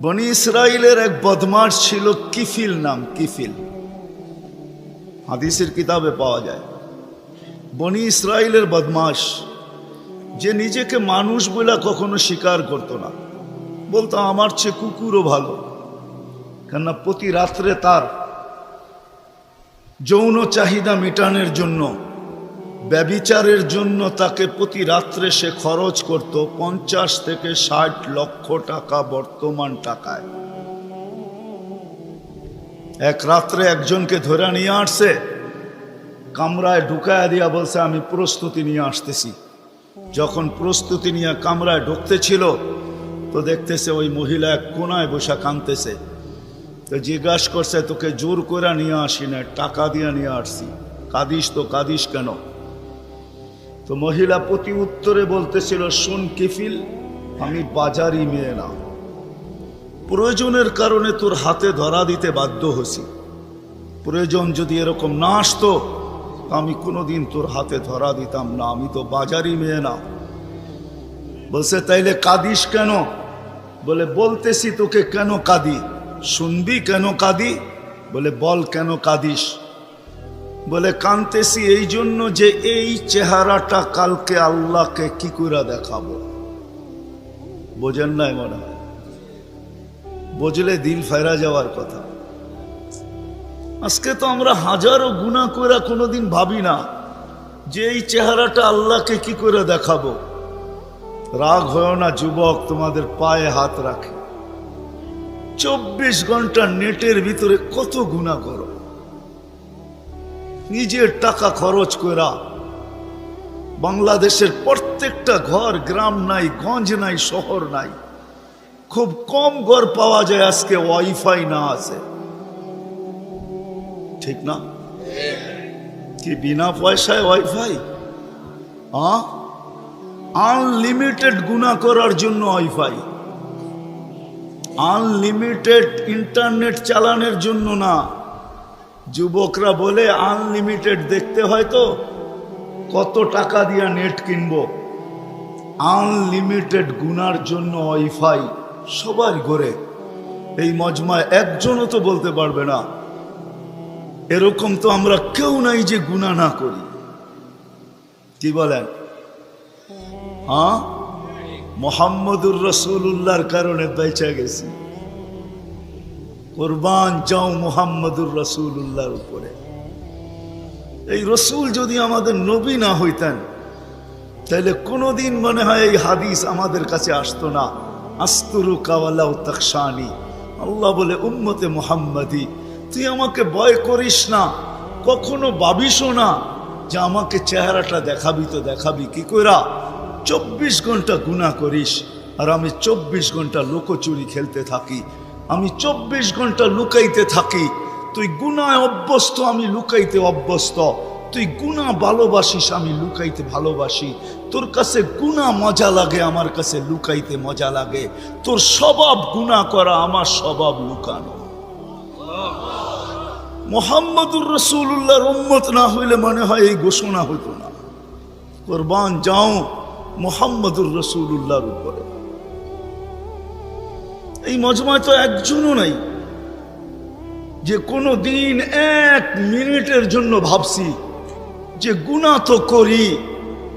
বনি ইসরাইলের এক বদমাশ ছিল কিফিল নাম। কিফিল হাদিসের কিতাবে পাওয়া যায়। বনি ইসরাইলের বদমাশ, যে নিজেকে মানুষ বলে কখনো স্বীকার করতো না, বলতো আমার চেয়ে কুকুরও ভালো। কেননা প্রতি রাত্রে তার যৌন চাহিদা মেটানোর জন্য, ব্যভিচারের জন্য তাকে প্রতি রাত্রে সে খরচ করত 50 থেকে 60 লক্ষ টাকা বর্তমান টাকায়। এক রাত্রে একজনকে ধরে নিয়ে আসছে, কামরায় ঢুকায় দিয়া বলছে আমি প্রস্তুতি নিয়ে আসতেছি। যখন প্রস্তুতি নিয়ে কামরায় ঢুকতেছিল তো দেখতেছে ওই মহিলা এক কোনায় বসে কাঁদতেছে। তো জিজ্ঞাসা করছে তোকে জোর করে নিয়ে আসি না, টাকা দিয়ে নিয়ে আসছি, কাঁদিস তো কাঁদিস কেন? তো মহিলা প্রতি উত্তরে বলতেছিল, শোন কিফিল, আমি বাজারি মেয়ে না, প্রয়োজনের কারণে তোর হাতে ধরা দিতে বাধ্য হয়েছি। প্রয়োজন যদি এরকম না আসতো আমি কোনোদিন তোর হাতে ধরা দিতাম না, আমি তো বাজারি মেয়ে না। বলছে তাইলে কাঁদিস কেন? বলে বলতেছি তোকে কেন কাঁদি, শুনবি কেন কাঁদি? বলে বল কেন কাঁদিস? বলে কাঁদতেছি এই জন্য যে এই চেহারাটা কালকে আল্লাহকে কি করে দেখাবো। বোঝেন নাই মনে হয়? বুঝলে দিল ফেরা যাওয়ার কথা। আজকে তো আমরা হাজারো গুনাহ করে কোনোদিন ভাবি না যে এই চেহারাটা আল্লাহকে কি করে দেখাবো। রাগ হয় না যুবক, তোমাদের পায়ে হাত রাখে। 24 ঘন্টা নেটের ভিতরে কত গুনাহ করো, নিজের টাকা খরচ করা। বাংলাদেশের প্রত্যেকটা ঘর, গ্রাম নাই, গঞ্জ নাই, শহর নাই, খুব কম ঘর পাওয়া যায় আজকে ওয়াইফাই না আছে। ঠিক না? কি বিনা পয়সায় ওয়াইফাই? আনলিমিটেড গুনাহ করার জন্য ওয়াইফাই, আনলিমিটেড ইন্টারনেট চালানোর জন্য না। যুবকরা বলে আনলিমিটেড দেখতে হয় তো কত টাকা দিয়া নেট কিনবো। আনলিমিটেড গুনার জন্য ওয়াইফাই সবার ঘরে। এই মজমায় একজনও তো বলতে পারবে না এরকম তো আমরা কেউ নাই যে গুনাহ না করি। কি বলেন? মুহাম্মদুর রাসূলুল্লাহর কারণে বেঁচে গেছি। কুরবান যাও মুহাম্মদুর রাসূলুল্লাহর উপরে। এই রসুল যদি আমাদের নবী না হইতেন তাহলে কোনোদিন মনে হয় এই হাদিস আমাদের কাছে আসতো না। আস্তুরুকা ওয়ালাউ তাখশানি। আল্লাহ বলে উম্মতে মুহাম্মাদি, তুই আমাকে ভয় করিস না, কখনো ভাবিসও না যে আমাকে চেহারাটা দেখাবি। তো দেখাবি কি কইরা? 24 ঘন্টা গুনাহ করিস আর আমি 24 ঘন্টা লুকোচুরি খেলতে থাকি, আমি 24 ঘন্টা লুকাইতে থাকি। তুই গুনায় অভ্যস্ত, আমি লুকাইতে অভ্যস্ত। তুই গুনাহ ভালোবাসিস, আমি লুকাইতে ভালোবাসি। তোর কাছে গুনাহ মজা লাগে, আমার কাছে লুকাইতে মজা লাগে। তোর স্বভাব গুনাহ করা, আমার স্বভাব লুকানো। মুহাম্মদুর রাসূলুল্লাহর উম্মত না হইলে মনে হয় এই ঘোষণা হতো না। কুরবান যাও মুহাম্মদুর রাসূলুল্লাহর উপরে। এই মজমায় তো একজনও নাই যে কোনো দিন 1 মিনিটের জন্য ভাবছি যে গুনাহ তো করি,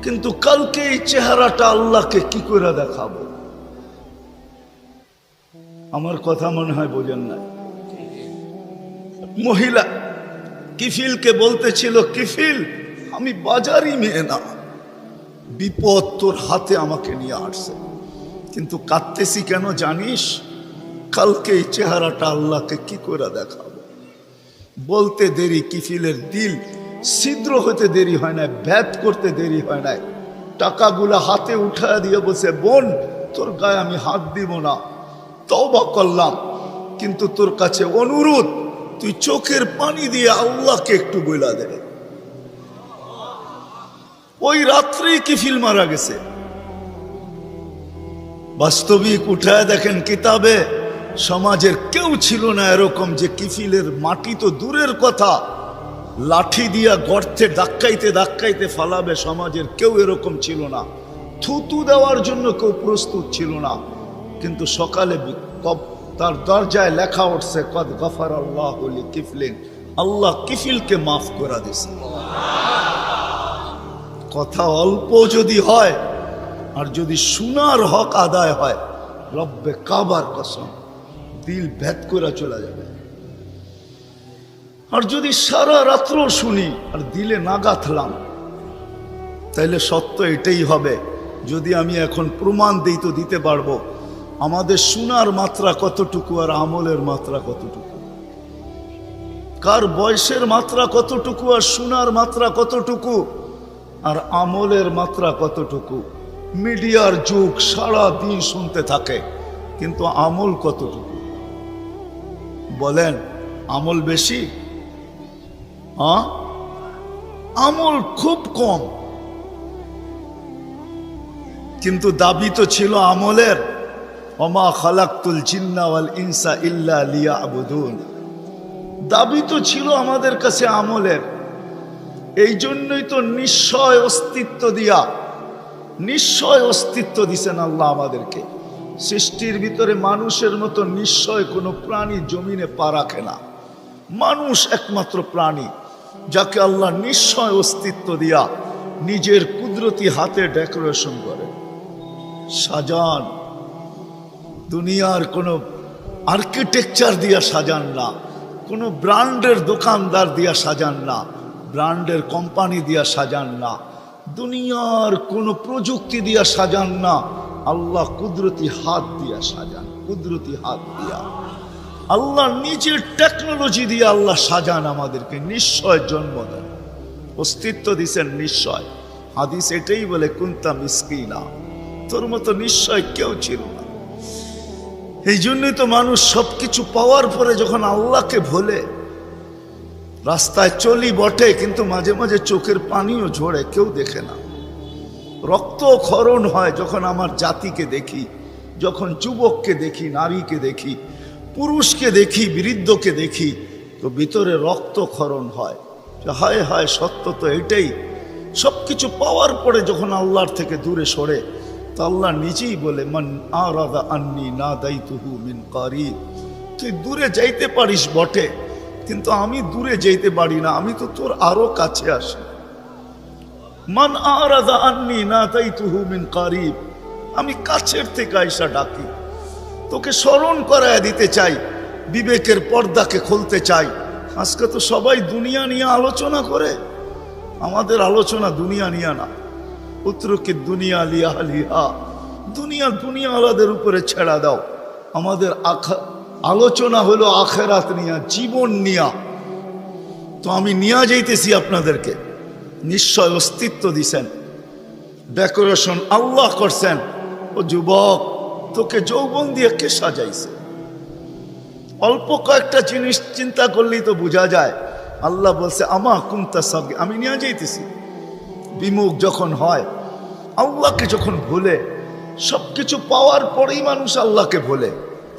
কিন্তু কালকে এই চেহারাটা আল্লাহকে কি করে দেখাবো। আমার কথা মনে হয় বোঝেন না। মহিলা কিফিলকে বলতেছিল, কিফিল, আমি বাজারি মেয়ে না, বিপদ তোর হাতে আমাকে নিয়ে আসছে, কিন্তু কাঁদতেছি কেন জানিস? কালকে এই চেহারাটা আল্লাহকে কি করে দেখাবো। বলতে দেরি কিফিলের দিল ছিদ্র হতে দেরি হয় না, ভ্যাপ করতে দেরি হয় না। টাকাগুলা হাতে উঠায় দিয়ে বলছে, বোন তোর গায়ে আমি হাত দিব না, তওবা করলাম, কিন্তু তোর কাছে অনুরোধ, তুই চোখের পানি দিয়ে আল্লাহকে একটু বইলা দে। ওই রাত্রেই কিফিল মারা গেছে। বাস্তবিক উঠায় দেখেন কিতাবে, সমাজের কেউ ছিল না এরকম যে কিফিলের মাটি তো দূরের কথা, লাঠি দিয়া গর্তে ধাক্কাইতে ধাক্কাইতে ফালাবে, সমাজের কেউ এরকম ছিল না। থুতু দেওয়ার জন্য কেউ প্রস্তুত ছিল না। কিন্তু সকালে তার দরজায় লেখা উঠছে কদ গফার আল্লাহ কিফলিন, আল্লাহ কিফিলকে মাফ করে দিছে। কথা অল্প যদি হয় আর যদি শোনার হক আদায় হয়, রব্বে কাবার কসম দিল ভেদ করে চলে যাবে। আর যদি সারা রাত্র শুনি আর দিলে না গাঁথলাম, তাইলে সত্য এটাই হবে। যদি আমি এখন প্রমাণ দিই তো দিতে পারবো আমাদের শোনার মাত্রা কতটুকু আর আমলের মাত্রা কতটুকু, কার বয়সের মাত্রা কতটুকু আর শোনার মাত্রা কতটুকু আর আমলের মাত্রা কতটুকু। মিডিয়ার যুগ, সারা দিন শুনতে থাকে, কিন্তু আমল কতটুকু বলেন? আমল বেশি? হ্যাঁ, আমল খুব কম, কিন্তু দাবি তো ছিল আমলের। ওমা খালাকতুল জিন্না ওয়াল ইনসা ইল্লা লিয়াবুদুন, দাবি তো ছিল আমাদের কাছে আমলের। এই জন্যই তো নিশ্চয় অস্তিত্ব দিয়া, নিশ্চয় অস্তিত্ব দিছেন আল্লাহ আমাদেরকে। সৃষ্টির ভিতরে মানুষের মতো নিশ্চয় কোনো প্রাণী জমিনে পা রাখে না। মানুষ একমাত্র প্রাণী যাকে আল্লাহ নিশ্চয় অস্তিত্ব দিয়া নিজের কুদরতি হাতে ডেকোরেশন করে, সাজান। দুনিয়ার কোনো আর্কিটেকচার দিয়া সাজান না, কোনো ব্র্যান্ডের দোকানদার দিয়া সাজান না, ব্র্যান্ডের কোম্পানি দিয়া সাজান না, দুনিয়ার কোনো প্রযুক্তি দিয়া সাজান না, আল্লাহ কুদরতি হাত দিয়া সাজান। কুদরতি হাত দিয়া আল্লাহ নিজের টেকনোলজি দিয়ে আল্লাহ সাজান আমাদেরকে, নিশ্চয় জন্ম দেন, অস্তিত্ব দিছেন নিশ্চয়। হাদিস এটাই বলে কুনতা মিসকিনা, তোর মতো নিশ্চয় কেউ ছিল না। এই জন্যই তো মানুষ সবকিছু পাওয়ার পরে যখন আল্লাহকে ভোলে, রাস্তায় চলি বটে কিন্তু মাঝে মাঝে চোখের পানিও ঝরে, কেউ দেখে না। রক্ত ক্ষরণ হয় যখন আমার জাতিকে দেখি, যখন যুবককে দেখি, নারীকে দেখি, পুরুষকে দেখি, বৃদ্ধকে দেখি, তো ভিতরে রক্ত ক্ষরণ হয়। হায় হায়, সত্য তো এটাই। সবকিছু পাওয়ার পরে যখন আল্লাহর থেকে দূরে সরে, তো আল্লাহ নিজেই বলে মান আরাদা আন্নি নাদাইতুহু মিন কারিব, তুই দূরে যাইতে পারিস বটে কিন্তু আমি দূরে যাইতে পারি না, আমি তো তোর আরো কাছে আসি। মান আরাদা আন্নি নাদাইতুহু মিন কারিব, আমি কাছের থেকে আইসা ডাকি, তোকে স্মরণ করায় দিতে চাই, বিবেকের পর্দাকে খুলতে চাই। আজকে তো সবাই দুনিয়া নিয়ে আলোচনা করে, আমাদের আলোচনা দুনিয়া নিয়ে না। উত্তরকে দুনিয়া লিয়া লিহা, দুনিয়া দুনিয়া আলাদের উপরে ছেড়া দাও। আমাদের আলোচনা হলো আখেরাত নিয়া, জীবন নিয়া। তো আমি নিয়া যাইতেছি আপনাদেরকে, নিশ্চয় অস্তিত্ব দিছেন, ডেকোরেশন আল্লাহ করছেন। ও যুবক, তোকে যৌবন দিয়ে কে সাজাইছে? অল্প কয়েকটা জিনিস চিন্তা করলেই তো বোঝা যায়। আল্লাহ বলছে আমা কুনতা সাগী, আমি নিয়ে যাইতেছি। বিমুখ যখন হয়, আল্লাহকে যখন ভুলে, সবকিছু পাওয়ার পরেই মানুষ আল্লাহকে ভুলে,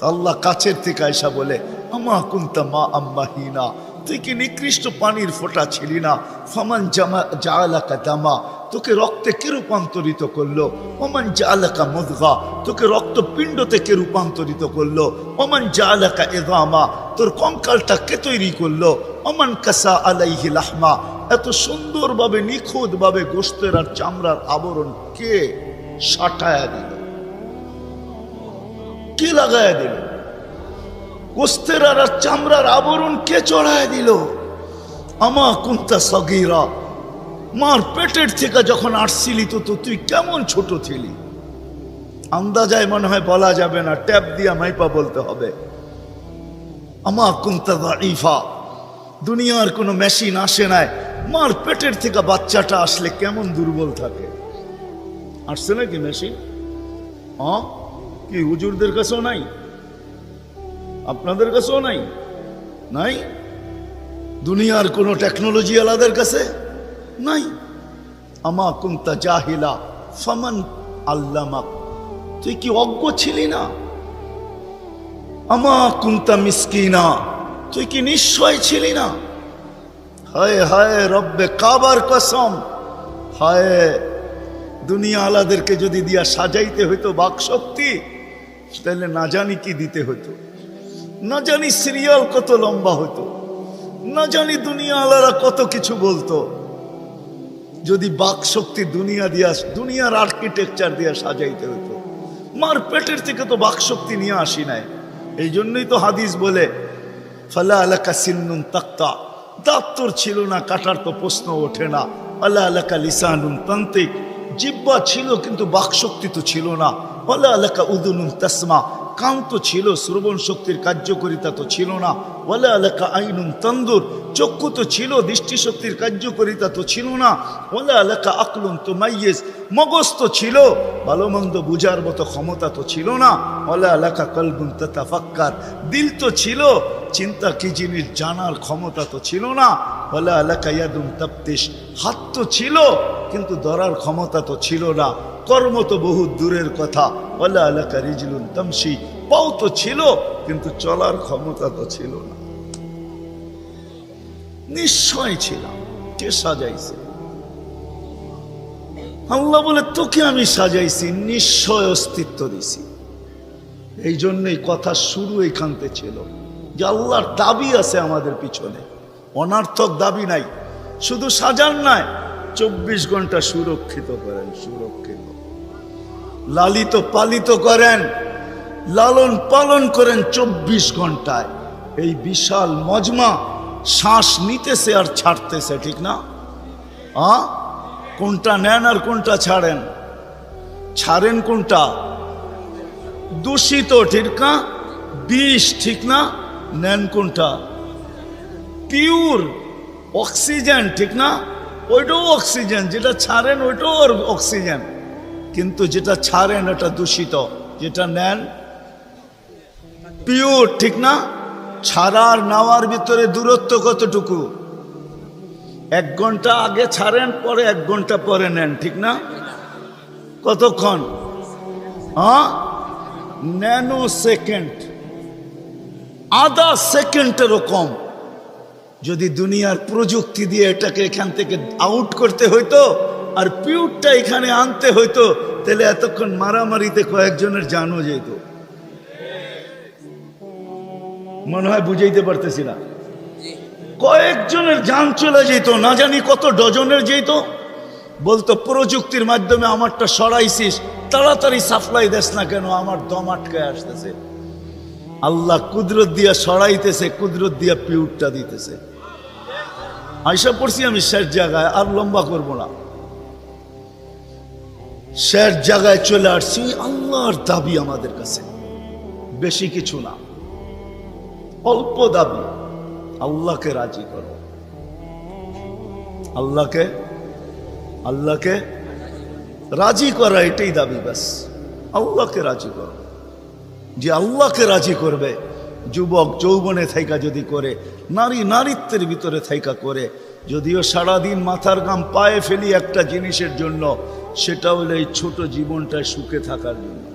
আল্লাহ কাছের থেকে আয়সা বলে আমা কুনতা মা আম্মাহিনা, তুই কি নিকৃষ্ট পানির ফোঁটা ছিলি না? ফামান জাআলাকা দামা, তোকে রক্তে কে রূপান্তরিত করলো? ওমান জাআলাকা মুদগা, তোকে রক্তপিণ্ডতে কে রূপান্তরিত করলো? ওমান জাআলাকা ইযামা, তোর কঙ্কালটা কে তৈরি করলো? ওমান কাসা আলাইহি লাহমা, এত সুন্দরভাবে নিখুঁতভাবে গোশতের আর চামড়ার আবরণ কে সাটায়া দিল? কে লাগায়া দিল? গোশতের আর চামড়ার আবরণ কে চড়ায় দিল? আমা কুনতা সগীরা, মার পেটের থেকে যখন আসছিলি তো তুই কেমন ছোট ছিলি? আন্দাজায় মনে হয় বলা যাবে না, ট্যাপ দিয়া মাইপা বলতে হবে। আমা কুনতা দাঈফা, দুনিয়ার কোনো মেশিন আসে নাই, মার পেটের থেকে বাচ্চাটা আসলে কেমন দুর্বল থাকে। আসছে নাকি মেশিন? হ্যাঁ, কি হুজুরদের কাছেও নাই? আপনাদের কাছেও নাই? নাই? দুনিয়ার কোনো টেকনোলজি আলাদের কাছে নাই। আমা কুনতা জাহিলা ফামান আল্লামাক, তুই কি অজ্ঞ ছিলি না? আমা কুনতা মিসকিনা, তুই কি নিশ্চয় ছিলি না? হায় হায় রব্বে কাবার কসম, হায় দুনিয়া আলাদেরকে যদি দিয়া সাজাইতে হইতো বাক শক্তি, তাহলে না জানি কি দিতে হতো। না জানি সিরিয়াল কত লম্বা হতো, না জানি দুনিয়া আলারা কত কিছু বলতো। যদি বাক শক্তি দুনিয়ার আর্কিটেকচার দিয়ে সাজাইতে হতো। মার পেটের থেকে তো বাক শক্তি নিয়ে আসি নাই। এই জন্যই তো হাদিস বলে ফালা আলাকা সিন্নুন তাক্তা, দাঁত তোর ছিল না, কাটার তো প্রশ্ন ওঠে না। আল্লাহ আলাকা লিসানুন তান্তিক, জিব্বা ছিল কিন্তু বাক শক্তি তো ছিল না। আল্লাহ আলাকা উদুনুন তাসমা, কান তো ছিল, শ্রবণ শক্তির কার্যকারিতা তো ছিল না। ওয়ালা আলাকা আইনুন তানদুর, চক্ষু তো ছিল, দৃষ্টিশক্তির কার্যকারিতা তো ছিল না। ওয়ালা আলাকা আকলুন তুমাইয়িজ, মগজ তো ছিল, ভালো মন্দ বুঝার মতো ক্ষমতা তো ছিল না। ওয়ালা আলাকা কলবুন তাতাফাক্কার, দিল তো ছিল, চিন্তা কি জিনিস জানার ক্ষমতা তো ছিল না। ওয়ালা আলাকা ইয়াদুন তাফতিশ, হাত তো ছিল কিন্তু ধরার ক্ষমতা তো ছিল না। কর্ম তো বহু দূরের কথা। ওয়ালা আলাকা রিজলুন তামশি, পাও তো ছিল কিন্তু চলার ক্ষমতা তো ছিল না। নিশ্চয় ছিলাম, কে সাজাইছে? আল্লাহ বলে তোকে আমি সাজাইছি, নিশ্চয় অস্তিত্ব দিছি। এই জন্যই কথা শুরু এইখানতে ছিল যে আল্লাহর দাবি আছে আমাদের পিছনে, অনার্থক দাবি নাই। শুধু সাজান নাই, 24 ঘন্টা সুরক্ষিত করেন, সুরক্ষিত লালিত পালিত করেন, লালন পালন করেন 24 ঘন্টায়। এই বিশাল মজমা শ্বাস নিতেছে আর ছাড়তেছে, ঠিক না? কোনটা নেন আর কোনটা ছাড়েন? ছাড়েন কোনটা? দূষিত, ঠিক না? বিষ, ঠিক না? নেন কোনটা? পিওর অক্সিজেন, ঠিক না? ওইটাও অক্সিজেন, যেটা ছাড়েন ওইটাও অক্সিজেন। কিন্তু যেটা ছাড়েন এটা দূষিত, যেটা নেন পিওর, ঠিক না? ছাড়ার নেওয়ার ভিতরে দূরত্ব কতটুকু? 1 ঘন্টা আগে ছাড়েন, পরে 1 ঘন্টা পরে নেন, ঠিক না? কতক্ষণ? ন্যানো সেকেন্ড, আধা সেকেন্ডেরও কম। যদি দুনিয়ার প্রযুক্তি দিয়ে এটাকে এখান থেকে আউট করতে হইতো আর পিউরটা এখানে আনতে হইতো, তাহলে এতক্ষণ মারামারিতে কয়েকজনের জানও যেত। মনে হয় বুঝাইতে পারতেছি না। কয়েকজনের জান চলে যেত, না জানি কত ডজনের যেত। বলতো প্রযুক্তির মাধ্যমে আমারটা সরাইছিস, তাড়াতাড়ি সাপ্লাই দেস না কেন, আমার দম আটকায় আসতেছে। আল্লাহ কুদরত দিয়া সরাইতেছে, কুদরত দিয়া পিউরটা দিতেছে। আইসা পড়ছি আমি শেষ জায়গায়, আর লম্বা করব না। শেষ জায়গায় চলে আসছি। আল্লাহর দাবি আমাদের কাছে বেশি কিছু না, অল্প দাবি। আল্লাহকে রাজি করো, আল্লাহকে রাজি করা, এটাই দাবি। ব্যাস আল্লাহকে রাজি করো। যে আল্লাহকে রাজি করবে, যুবক যৌবনে থাইকা যদি করে, নারী নারীত্বের ভিতরে থাইকা করে, যদিও সারাদিন মাথার ঘাম পায়ে ফেলি একটা জিনিসের জন্য, সেটা হলো এই ছোট জীবনটায় সুখে থাকার জন্য,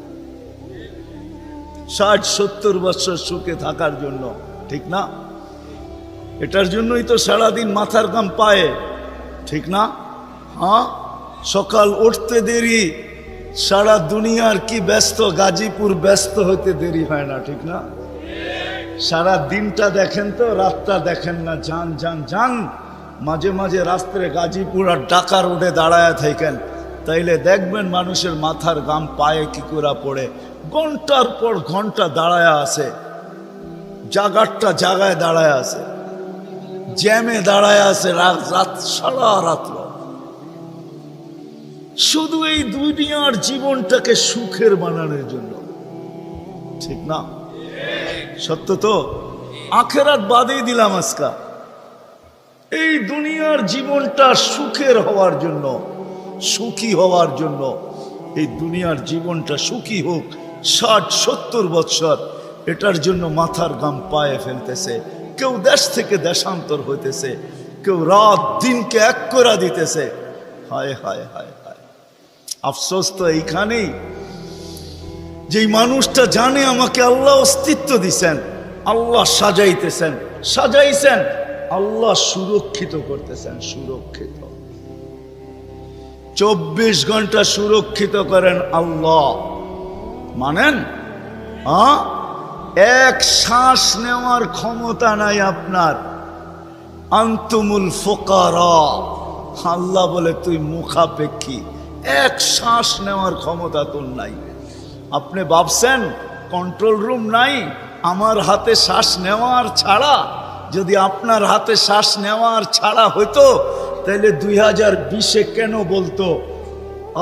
60-70 বছর সুখে থাকার জন্য, ঠিক না? এটার জন্যই তো সারাদিন মাথার ঘাম পায়ে, ঠিক না? সকাল উঠতে দেরি, সারা দুনিয়ার কি ব্যস্ত, গাজীপুর ব্যস্ত হইতে দেরি হয় না, ঠিক না? সারা দিনটা দেখেন তো, রাতটা দেখেন না। যান যান যান, মাঝে মাঝে রাস্তায় গাজীপুর আর ঢাকা রোডে দাঁড়ায় থাকেন, তাইলে দেখবেন মানুষের মাথার ঘাম পায়ে কি করে পড়ে। ঘন্টার পর ঘন্টা দাঁড়ায় আছে, জাগারটা জাগায় দাঁড়ায় আছে, জ্যামে দাঁড়ায় আছে, রাত সারা রাত্র। শুধু এই দুনিয়ার জীবনটাকে সুখের বানানোর জন্য, ঠিক না? সত্য তো? আখেরাত বাদেই দিলাম আজকা। এই দুনিয়ার জীবনটা সুখের হওয়ার জন্য, সুখী হওয়ার জন্য, এই দুনিয়ার জীবনটা সুখী হোক 60-70 বৎসর, এটার জন্য মাথার ঘাম পায়ে ফেলতেছে। কেউ দেশ থেকে দেশান্তর হইতেছে, কেউ রাত দিনকে এক করে দিতেছে। হায় হায় হায় হায়, আফসোস তো এইখানেই, যেই মানুষটা জানে আমাকে আল্লাহ অস্তিত্ব দিছেন, আল্লাহ সাজাইছেন, আল্লাহ সুরক্ষিত করতেছেন, সুরক্ষিত 24 ঘন্টা সুরক্ষিত করেন আল্লাহ। মানেন? এক শ্বাস নেওয়ার ক্ষমতা নাই আপনার। আনতুমুল ফুকারা, আল্লাহ বলে তুই মুখাপেক্ষী, এক শ্বাস নেওয়ার ক্ষমতা তোর নাই। আপনি ভাবছেন কন্ট্রোল রুম নাই? আমার হাতে শ্বাস নেওয়ার ছাড়া, যদি আপনার হাতে শ্বাস নেওয়ার ছাড়া হইতো তাহলে 2020-এ কেন বলতো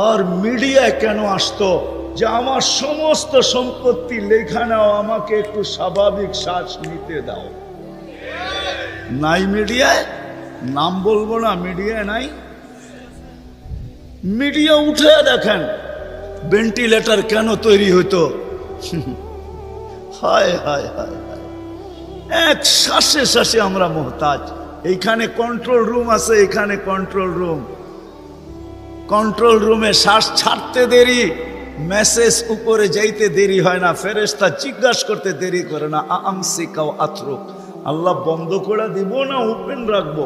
আর মিডিয়ায় কেন আসতো যে আমার সমস্ত সম্পত্তি লেখা নাও, আমাকে একটু স্বাভাবিক শ্বাস নিতে দাও? নাই মিডিয়ায়, নাম বলবো না, মিডিয়ায় নাই। মিডিয়া উঠে দেখেন ভেন্টিলেটর কেন তৈরি হতো। হায় হায় হায় হায়, এক শ্বাসে শ্বাসে আমরা মোহতাজ। এইখানে কন্ট্রোল রুম আছে, এখানে কন্ট্রোল রুম, কন্ট্রোল রুমে শ্বাস ছাড়তে দেরি, মেসেজ উপরে যাইতে দেরি হয় না, ফেরেশতা জিজ্ঞাসা করতে দেরি করে না। আমসিকাও আতরুক, আল্লাহ বন্ধ করে দিব না ওপেন রাখবো?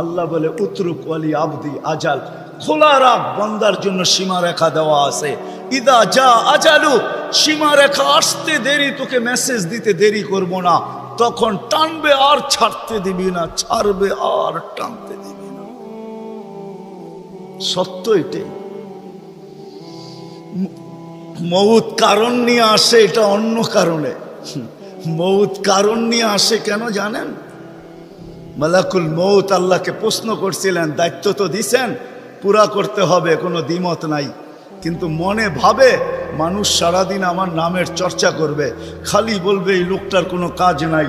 আল্লাহ বলে উতরুক ওয়ালি আবদি আজাল, খোলা রাখ, বন্দার জন্য সীমারেখা দেওয়া আছে। ইদা যা আজালু, সীমারেখা আসতে দেরি, তোকে মেসেজ দিতে দেরি করব না, তখন টানবে আর ছাড়তে দিবি না, ছাড়বে আর টানতে দিবি না। সত্য এটাই। মউত কারণ নিয়ে আসে, এটা অন্য কারণে। মউত কারণ নিয়ে আসে কেন জানেন? মালাকুল মউত আল্লাহকে প্রশ্ন করছিলেন, দায়িত্ব তো দিছেন, পুরা করতে হবে, কোনো দ্বিমত নাই। কিন্তু মনে ভাবে মানুষ সারাদিন আমার নামের চর্চা করবে, খালি বলবে এই লোকটার কোনো কাজ নাই,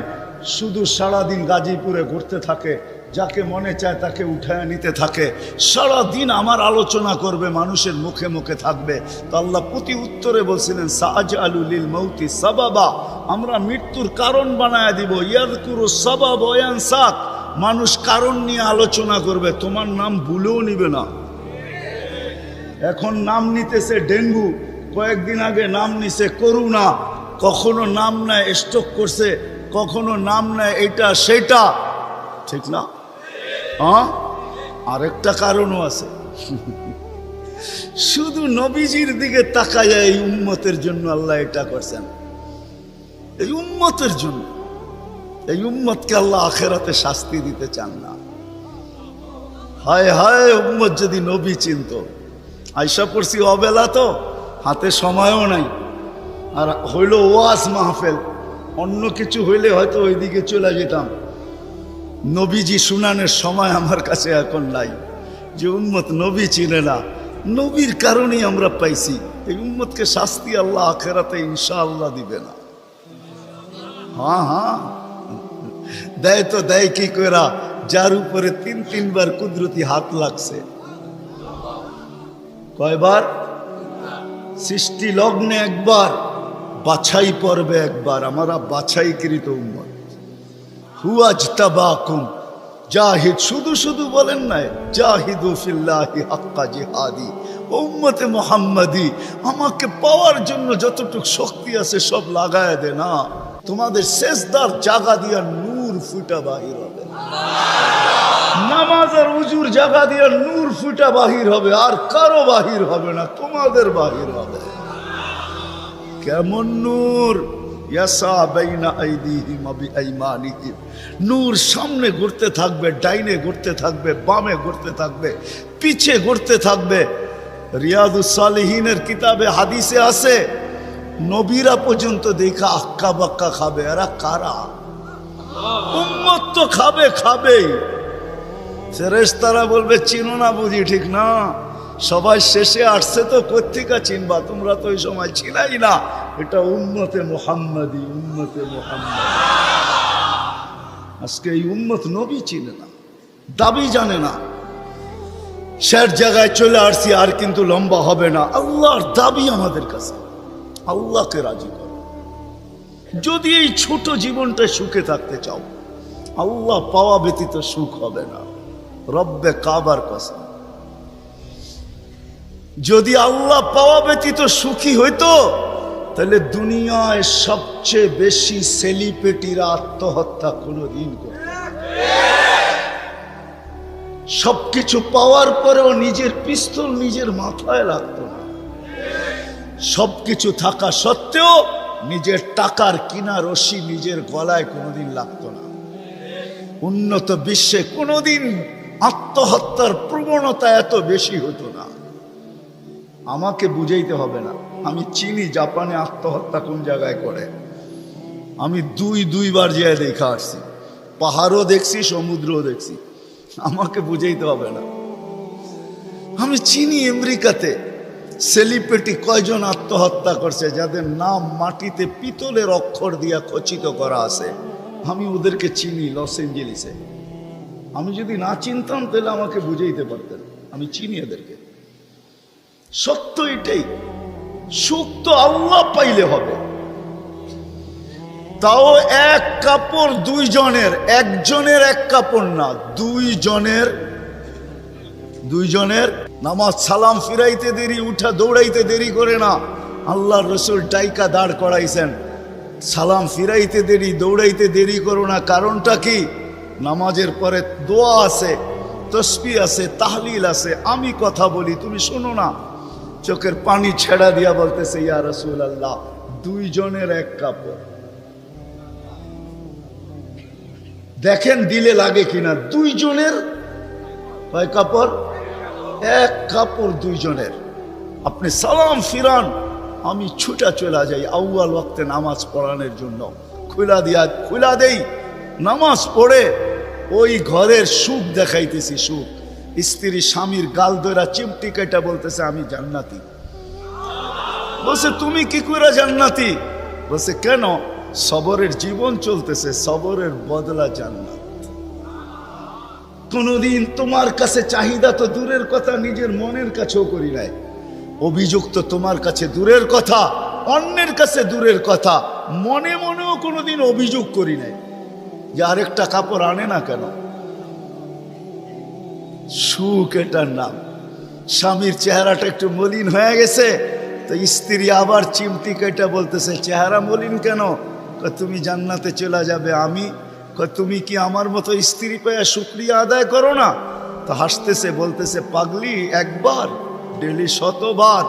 শুধু সারাদিন গাজীপুরে ঘুরতে থাকে, যাকে মনে চায় তাকে উঠায় নিতে থাকে, সারাদিন আমার আলোচনা করবে, মানুষের মুখে মুখে থাকবে। তো আল্লাহ প্রতি উত্তরে বলছিলেন সাআজআলু লিল মাউতি সাবাবা, আমরা মৃত্যুর কারণ বানায় দিব। ইয়াযকুরু সাবাব ওয়া ইয়ানসাক, মানুষ কারণ নিয়ে আলোচনা করবে, তোমার নাম ভুলেও নিবে না। এখন নাম নিতেছে ডেঙ্গু, কয়েকদিন আগে নাম নিছে করোনা, কখনো নাম নেয় স্ট্রোক করছে, কখনো নাম নেয় এটা সেটা, ঠিক না? হ্যাঁ, আরেকটা কারণও আছে। শুধু নবীজির দিকে তাকায় এই উম্মতের জন্য আল্লাহ এটা করছেন, এই উম্মতের জন্য। এই উম্মতকে আল্লাহ আখেরাতে শাস্তি দিতে চান না। হায় হায়, উম্মত যদি নবী চিনত। আয়সা পড়ছি অবেলা, তো হাতে সময়ও নাই, আর হইল ওয়াজ মাহফিল, অন্য কিছু হইলে হয়তো ওইদিকে চলে যেতাম। নবীজি শুনানের সময় আমার কাছে এখন নাই। যে উম্মত নবী চিনে না, নবীর কারণেই আমরা পাইছি। এই উম্মতকে শাস্তি আল্লাহ আখেরাতে ইনশাআল্লাহ দিবে না। হ্যাঁ হ্যাঁ, দেয় তো দেয় কি কইরা, যার উপরে 3 বার কুদরতি হাত লাগছে। কয়বার? সৃষ্টি লগ্নে একবার, বাছাই পর্বে একবার। আমরা বাছাইকৃত উম্মত। হুয়াজতাবাকুম জাহিদ, শুধু শুধু বলেন নাই, জাহিদু ফিল্লাহি হাক্কা জিহাদি। উম্মতে মুহাম্মাদি, আমাকে পাওয়ার জন্য যতটুকু শক্তি আছে সব লাগায় দে না। তোমাদের সেজদার জায়গা দিয়া নূর ফুটা বাহির হবে, নামাজ আর উজুর জায়গা দিয়া নূর ফুটা বাহির হবে, আর কারো বাহির হবে না, তোমাদের বাহির হবে। কেমন নূর? ইয়াসা বাইনা আইদিহিম ওয়া বিআইমানিহিম, নূর সামনে ঘুরতে থাকবে, ডাইনে ঘুরতে থাকবে, বামে ঘুরতে থাকবে, পিছে ঘুরতে থাকবে। রিয়াদুস সালিহিনের কিতাবে হাদিসে আছে, নবীরা পর্যন্ত দেখা আক্কা বাক্কা খাবে। এরা কারা? উম্মত তো খাবে, খাবেই। ফেরেশতারা বলবে চিনো না বুঝি? ঠিক না, সবাই শেষে আসছে তো কোত্থেকে চিনবা? তোমরা তো ওই সময় ছিলাই না। এটা উম্মতে মুহাম্মাদি, উম্মতে মুহাম্মাদি। আজকে এই উম্মত নবী চিনে না, দাবি জানে না। শেষ জায়গায় চলে আসছি, আর কিন্তু লম্বা হবে না। আল্লাহর দাবি আমাদের কাছে, আল্লাহকে রাজি করো। যদি এই ছোট জীবনটা সুখে থাকতে চাও, আল্লাহ পাওয়া ব্যতীত সুখ হবে না। রব্বে কাবার কসম, যদি আল্লাহ পাওয়া ব্যতীত সুখী হইতো, তাহলে দুনিয়ায় সবচেয়ে বেশি সেলিব্রিটিরা আত্মহত্যা কোনোদিন করত না। সবকিছু পাওয়ার পরেও নিজের পিস্তল নিজের মাথায় রাখতো না। সবকিছু থাকা সত্ত্বেও নিজের টাকার কিনা রশি নিজের গলায় কোনোদিন লাগতো না। উন্নত বিশ্বে কোনোদিন আত্মহত্যার প্রবণতা এত বেশি হতো না। আমাকে বুঝাইতে হবে না, আমি চিনি জাপানে আত্মহত্যা কোন জায়গায় করে। আমি দুইবার যেয়ে দেখা আসছি, পাহাড়ও দেখছি, সমুদ্রও দেখছি। আমাকে বুঝাইতে হবে না, আমি চিনি আমেরিকাতে সেলিব্রিটি কয়জন আত্মহত্যা করছে যাদের নাম মাটিতে পিতলের অক্ষর দিয়া খচিত করা আছে। আমি ওদেরকে চিনি লস এঞ্জেলিসে। আমি যদি না চিনতাম তাহলে আমাকে বুঝাইতে পারতেন, আমি চিনি এদেরকে। সত্য এটাই, সুখ তো আল্লাহ পাইলে হবে। তাও এক কাপড় দুইজনের, একজনের এক কাপড় না, দুইজনের। নামাজ সালাম ফিরাইতে দেরি, উঠা দৌড়াইতে দেরি করে না। আল্লাহর রসুল ডাইকা দাঁড় করাইছেন, সালাম ফিরাইতে দেরি, দৌড়াইতে দেরি করো না। কারণটা কি? নামাজের পরে দোয়া আছে, তসবিহ আছে, তাহলিল আছে। আমি কথা বলি, তুমি শোনো না। চোখের পানি ছেড়া দিয়া বলতেছে, ইয়া রাসূলুল্লাহ, দুইজনের এক কাপড়। দেখেন দিলে লাগে কিনা। দুইজনের কয় কাপড়? এক কাপড় দুইজনের। আপনি সালাম ফিরান, আমি ছুটা চলে যাই আউয়াল ওয়াক্তে নামাজ পড়ানোর জন্য। খুলা দেই, নামাজ পড়ে ওই ঘরের সুখ দেখাইতেছি। সুখ, স্ত্রী স্বামীর গাল ধরা চিমটি কেটে বলতেছে, আমি জান্নাতি। বলছে, তুমি কি করে জান্নাতি? বলছে, কেন? সবরের জীবন চলতেছে, সবরের বদলা জান্নাত। কোনদিন তোমার কাছে চাহিদা তো দূরের কথা, নিজের মনের কাছেও করি নাই। অভিযোগ তো তোমার কাছে দূরের কথা, অন্যের কাছে দূরের কথা, মনে মনেও কোনোদিন অভিযোগ করি নাই যে আরেকটা কাপড় আনে না কেন। সুখ এটার নাম। স্বামীর চেহারাটা একটু মলিন হয়ে গেছে, তো স্ত্রী আবার চিমটি কেটে বলতেছে, চেহারা মলিন কেন? তুমি জান্নাতে চলে যাবে। আমি তুমি কি আমার মতো স্ত্রী পেয়ে শুকরিয়া আদায় করো না? তো হাসতেছে, বলতেছে, পাগলি, একবার ডেলি 100বার।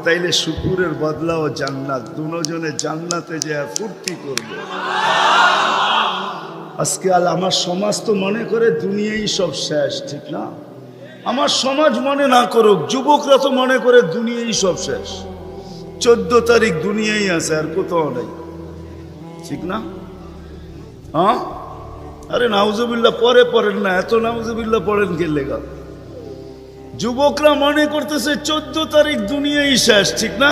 তাইলে শুকুরের বদলাও জান্নাত। দুজনে জান্নাতে যে ফুর্তি করবে। আজকে আমার সমাজ তো মনে করে দুনিয়াই সব শেষ, ঠিক না? আমার সমাজ মনে না করুক, যুবকরা তো মনে করে দুনিয়াই সব শেষ। 14 তারিখ দুনিয়াই আছে, আর কোথাও নাই, ঠিক না? হ্যাঁ, আরে নাউজুবিল্লাহ পরে পড়েন না, এত নাউজুবিল্লাহ পড়েন কে লেগা? যুবকরা মনে করতেছে 14 তারিখ দুনিয়াই শেষ, ঠিক না?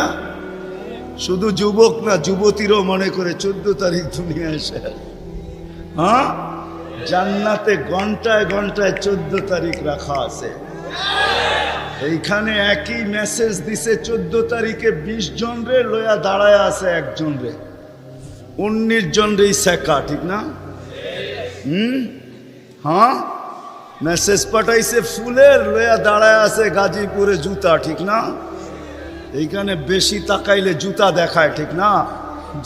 শুধু যুবক না, যুবতীরাও মনে করে 14 তারিখ দুনিয়ায় শেষ। হ্যাঁ, জান্নাতে ঘন্টায় ঘন্টায় 14 তারিখ রাখা আছে। এইখানে একই মেসেজ দিছে, 14 তারিখে 20 জন রে লয়া দাঁড়ায় আছে, একজন রে 19 জন রে শেখা, ঠিক না? হ্যাঁ, মেসেজ পাঠাইছে ফুলের, লয়া দাঁড়ায় আছে গাজীপুরে জুতা, ঠিক না? এইখানে বেশি তাকাইলে জুতা দেখায়, ঠিক না?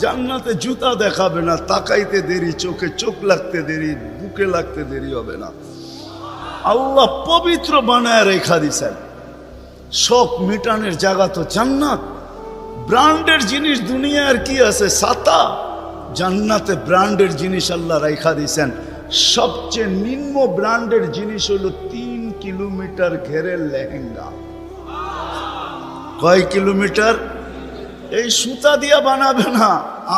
জান্নাতে জুতা দেখাবে না, তাকাইতে দেরি, চোখে চোখ লাগতে দেরি, বুকে লাগতে দেরি হবে না। আল্লাহ পবিত্র বানায় রেখা দিছেন। শখ মিটানের জায়গা তো জান্নাত। ব্র্যান্ডের জিনিস দুনিয়ার কি আছে? ছাতা। জান্নাতে ব্র্যান্ডের জিনিস আল্লাহ রেখা দিছেন। সবচেয়ে নিম্ন ব্র্যান্ডের জিনিস হলো 3 কিলোমিটার ঘেরের লেহেঙ্গা। কয় কিলোমিটার? এই সুতা দিয়া বানাবে না,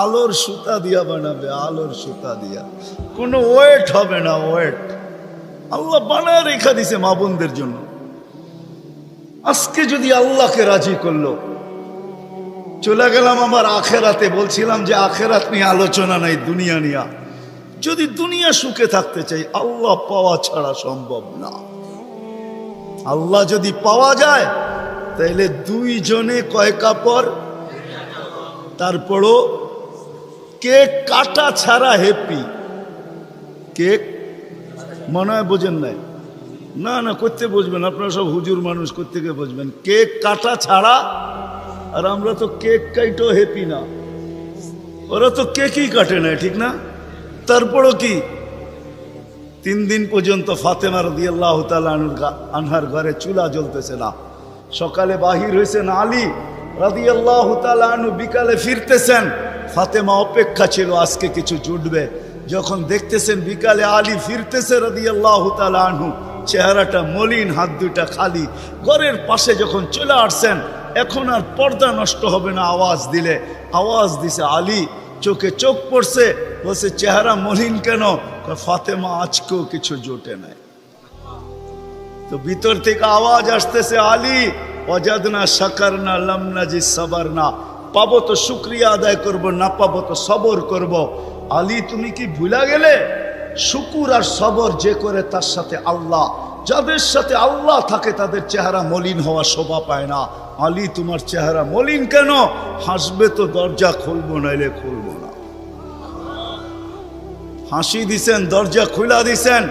আলোর সুতা দিয়া বানাবে, আলোর সুতা দিয়া। কোনো ওয়েট হবে না, ওয়েট। আল্লাহ বানায় রেখা দিছে মা বোনদের জন্য। আজকে যদি আল্লাহকে রাজি করলো, চলে গেলাম আমার আখেরাতে। বলছিলাম যে আখেরাত নিয়ে আলোচনা নাই, দুনিয়া নিয়ে। যদি দুনিয়া সুখে থাকতে চাই, আল্লাহ পাওয়া ছাড়া সম্ভব না। আল্লাহ যদি পাওয়া যায়, তাইলে দুইজনে কয় কাপড়? তারপরও কেক কাটা ছাড়া হ্যাপি। কেক মনে হয় বোঝেন নাই? না না, করতে বুঝবেন, আপনারা সব হুজুর মানুষ, করতে বুঝবেন। কেক কাটা ছাড়া। আর আমরা তো কেক কাইটো হ্যাপি না, ওরা তো কেকই কাটে না, ঠিক না? তারপরও কি 3 দিন পর্যন্ত ফাতেমা রাদিয়াল্লাহু তাআলা আনহার ঘরে চুলা জ্বলতেছে না। সকালে বাহির হয়েছেন আলী রাদিয়াল্লাহু তাআলা আনহু, বিকালে ফিরতেছেন, ফাতেমা অপেক্ষা ছিল আজকে কিছু জুটবে। যখন দেখতেছেন বিকালে আলী ফিরতেছে রাদিয়াল্লাহু তাআলা আনহু, চেহারাটা মলিন, হাত দুইটা খালি, ঘরের পাশে যখন চলে আসছেন, এখন আর পর্দা নষ্ট হবে না আওয়াজ দিলে। আওয়াজ দিছে আলী, চোখে চোখ পড়ছে, বলছে চেহারা মলিন কেন? ফাতেমা আজকেও কিছু জোটে নাই। তো ভিতর থেকে আওয়াজ আসতেছে, আলী ওয়াজাদনা শাকারনা লাম নাজিদ সাবারনা, পাবো তো শুকরিয়া আদায় করব, না পাবো তো সবর করব। আলী তুমি কি ভুলা গেলে? শুকুর আর সবর যে করে তার সাথে আল্লাহ, যাদের সাথে আল্লাহ থাকে তাদের চেহারা মলিন হওয়া শোভা পায় না। আলী তোমার চেহারা মলিন কেন? হাসবে তো দরজা খুলবো, নাইলে খুলবো না। হাসি দিছেন, দরজা খুলা দিছেন।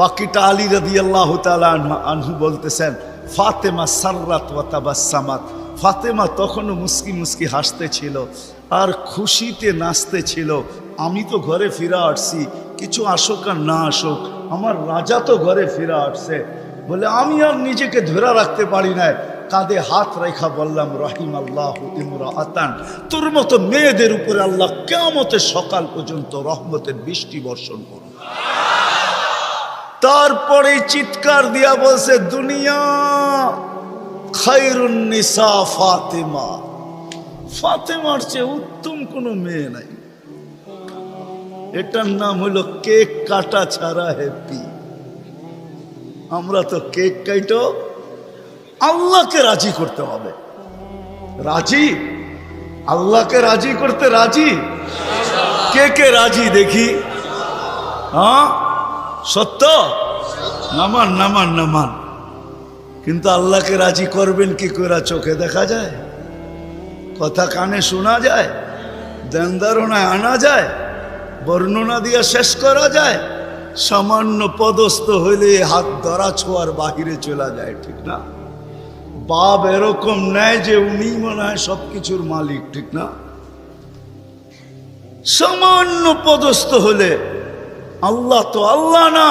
বাকিটা আলী রাদিয়াল্লাহু তাআলা আনহু বলতেছেন, ফাতেমা সাররাত ওয়া তাবাসসামাত, ফাতেমা তখনও মুস্কি মুস্কি হাসতে ছিল আর খুশিতে নাচতে ছিল। আমি তো ঘরে ফিরে আসছি, কিছু আসুক আর না আসুক, আমার রাজা তো ঘরে ফিরে আসছে। বলে আমি আর নিজেকে ধরে রাখতে পারি না, কাঁধে হাত রেখা বললাম, রাহিমাল্লাহু ইমরাআতান, তোর মতো মেয়েদের উপরে আল্লাহ কিয়ামতের সকাল পর্যন্ত রহমতের বৃষ্টি বর্ষণ করুন। তারপরে চিৎকার দিয়া বলছে, দুনিয়া খায়রুন নিসা ফাতেমা, ফাতেমার চেয়ে উত্তম কোনো মেয়ে নাই। এটার নাম হলো কেক কাটা ছাড়া হ্যাপি। আমরা তো কেক কাটো, আল্লাহকে রাজি করতে হবে। রাজি? আল্লাহকে রাজি করতে রাজি? কে কে রাজি দেখি? হ্যাঁ সত্য? নামান নামান নামান। কিন্তু আল্লাহকে রাজি করবেন কি করে? চোখে দেখা যায়, কথা কানে শোনা যায়, ধ্যান ধারণায় আনা যায়, বর্ণনা দিয়ে শেষ করা যায়? সামান্য পদস্থ হইলে হাত ধরা ছোঁয়ার বাহিরে চলে যায়, ঠিক না? বাপ এরকম নেয় যে উনি মনে হয় সবকিছুর মালিক, ঠিক না? সামান্য পদস্থ হলে আল্লাহ তো আল্লাহ না,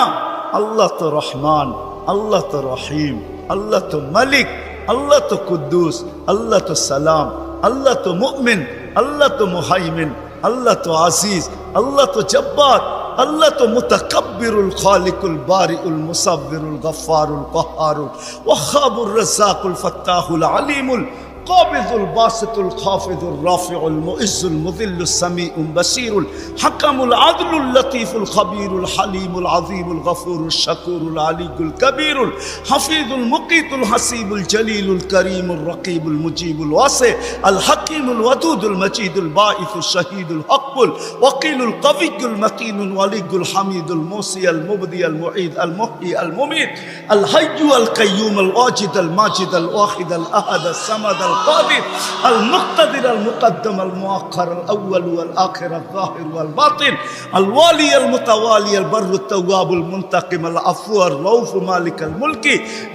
আল্লাহ তো রহমান, আল্লাহ তো রহিম, আল্লাহ তো মালিক, আল্লাহ তো কুদ্দুস, আল্লাহ তো সালাম, আল্লাহ তো মুমিন, আল্লাহ তো মুহাইমিন, আল্লাহ তো আজিজ, আল্লাহ তো জব্বার, আল্লাহ তো মুতাকাব্বিরুল খালিকুল বারিউল মুসাব্বিরুল গফফারুল কহ্হারুল ওয়াহাবুর রাজ্জাকুল ফাত্তাহুল আলিমুল قابض الباسط الخافض الرافع المؤز المذل السميع البصير الحكم العدل اللطيف الخبير الحليم العظيم الغفور الشكور العلي الكبير الحفيظ المقيت الحسيب الجليل الكريم الرقيب المجيب الواسع الحكيم الودود المجيد الباعث الشهيد الحق الوكيل القوي المتين الولي الحميد الموصي المبدي المعيد المحيي المميت الحي القيوم الواجد الماجد الواحد الاحد الصمد القادر المقتدر المقدم المؤخر الأول والآخر الظاهر والباطن الوالي المتوالي البر التواب المنتقم العفو الرؤوف مالك الملك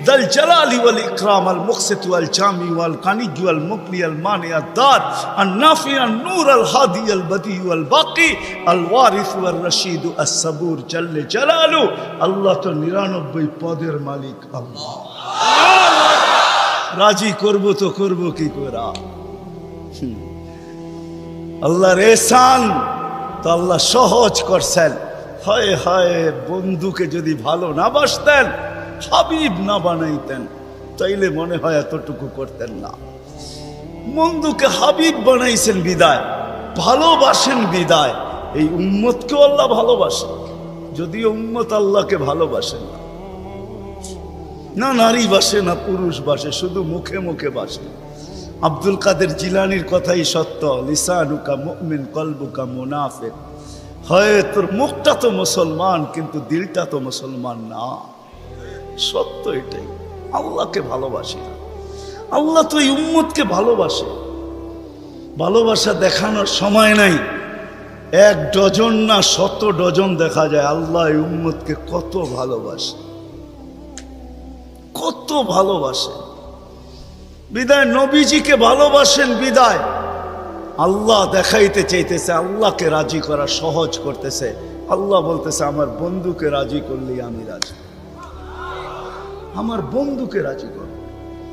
ذا الجلال والإكرام المقسط والجامع والغني والمغني المانع الدار النافع النور الهادي البديع والباقي الوارث والرشيد الصبور جل جلاله الله তো 99 পদের মালিক আল্লাহ। রাজি করব তো করব কি করে? আল্লাহর এহসান তো আল্লাহ সহজ করছেন। হায় হায়, বন্ধুকে যদি ভালো না বাসতেন, হাবিব না বানাইতেন, তাইলে মনে হয় এতটুকু করতেন না। বন্ধুকে হাবিব বানাইছেন বিদায়, ভালোবাসেন বিদায়, এই উম্মতকেও আল্লাহ ভালোবাসেন। যদিও উম্মত আল্লাহকে ভালোবাসেন না, না নারী বাসে না পুরুষ বাসে, শুধু মুখে মুখে বাসে। আব্দুল কাদের জিলানির কথাই সত্য, লিসানুকা মুমিন কলবুকা মুনাফিক। হয় তোর মুখটা তো মুসলমান কিন্তু দিলটা তো মুসলমান না। সত্য এটাই। আল্লাহকে ভালোবাসি না, আল্লাহ তো এই উম্মতকে ভালোবাসে। ভালোবাসা দেখানোর সময় নাই, 1 ডজন না 100 ডজন দেখা যায় আল্লাহ এই উম্মতকে কত ভালোবাসে, কত ভালোবাসে। বিদায় নবীজিকে ভালোবাসেন বিদায় আল্লাহ দেখাইতে চাইতেছে, আল্লাহকে রাজি করা সহজ করতেছে। আল্লাহ বলতেছে আমার বন্ধুকে রাজি করলেই আমি রাজি, আমার বন্ধুকে রাজি করো।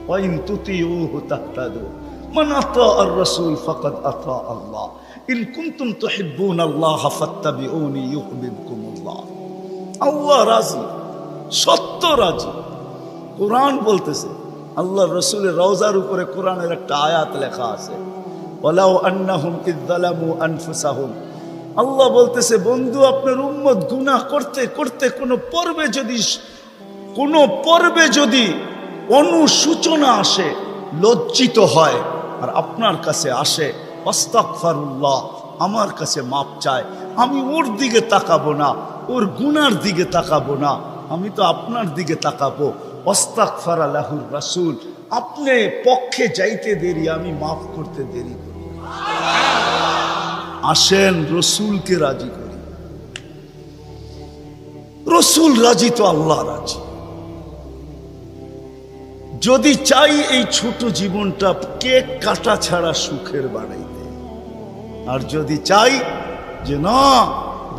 ওয়াইন তুতিউহু তাহতাদু, মান আতা আর রাসূল ফাকাদ আতা আল্লাহ, ইন কুনতুম তুহিব্বুনাল্লাহ ফাত্তাবিউনি ইউহিব্বুকুমুল্লাহ। আল্লাহ রাজি, সত্য রাজি। কোরআন বলতেছে, আল্লাহ রসুলের রওজার উপরে কোরআনের একটা আয়াত লেখা আছে, ওয়ালাউ আন্নাহুম ইয যালামু আনফুসাহুম। আল্লাহ বলতেছে, বন্ধু আপনার উম্মত গুনাহ করতে করতে কোনো পর্বে যদি অনুসূচনা আসে, লজ্জিত হয় আর আপনার কাছে আসে, আস্তাগফিরুল্লাহ, আমার কাছে মাপ চায়, আমি ওর দিকে তাকাবো না, ওর গুনার দিকে তাকাবো না, আমি তো আপনার দিকে তাকাবো। আস্তাগফারা লাহুর রাসূল, আপনি পক্ষে যাইতে দেরি, আমি মাফ করতে দেরি করি। আসেন রসুলকে রাজি করি। রসুল রাজি তো আল্লাহ রাজি। যদি চাই এই ছোট জীবনটা কেক কাটা ছাড়া সুখের বানাইতে, আর যদি চাই যে না